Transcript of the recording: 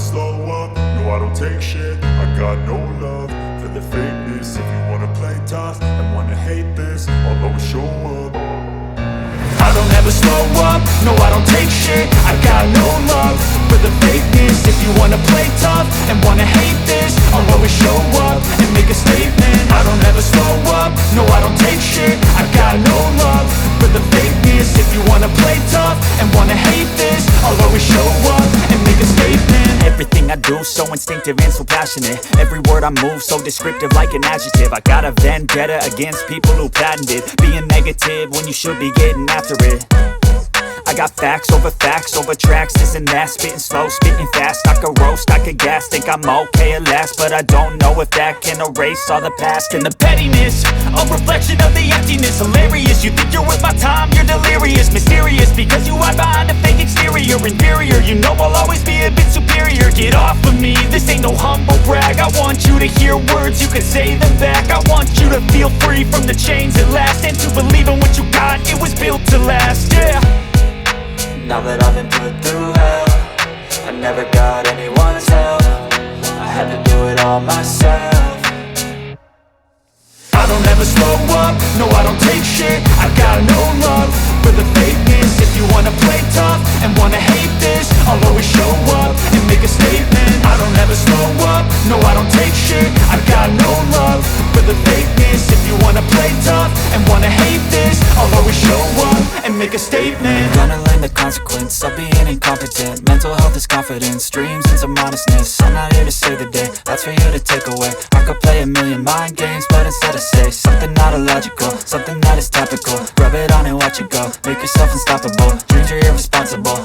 slow up, no I don't take shit. I got no love for the fakeness. If you wanna play tough and wanna hate this, I'll always show up. I don't ever slow up, no I don't take shit. I got no love for the fakeness. If you wanna play tough and wanna hate this, I'll always show up and make a statement. I don't ever slow up, no I don't take shit. I got no love for the fakeness. If you wanna play tough and wanna hate this, I'll always show up and make a statement. Everything I do so instinctive and so passionate. Every word I move so descriptive like an adjective. I got a vendetta against people who patented being negative when you should be getting after it. I got facts over tracks, this and that. Spitting slow, spitting fast, I could roast, I could gas. Think I'm okay at last, but I don't know if that can erase all the past. And the pettiness, a reflection of the emptiness. Hilarious, you think you're worth my time, you're delirious. Mysterious, because you hide behind a fake exterior. Inferior, you know I'll always be a bit superior. Get off of me, this ain't no humble brag. I want you to hear words, you can say them back. I want you to feel free from the chains at last, and to believe in what you got, it was built to last, yeah. Now that I've been put through hell, I never got anyone's help. I had to do it all myself. I don't ever slow up, no I don't take shit. I got no love for the fakeness. If you wanna play tough and wanna hate this, I'll always show up and make a statement. I don't ever slow up, no I don't take shit. I got no love for the fakeness. If you wanna play tough and wanna hate this, I'll always show up and make a statement. Gonna learn the consequence of being incompetent. Mental health is confidence, dreams and some modestness. I'm not here to save the day, that's for you to take away. I could play a million mind games, but instead I say something not illogical, something that is topical. Rub it on and watch it go, make yourself unstoppable. Dreams are irresponsible,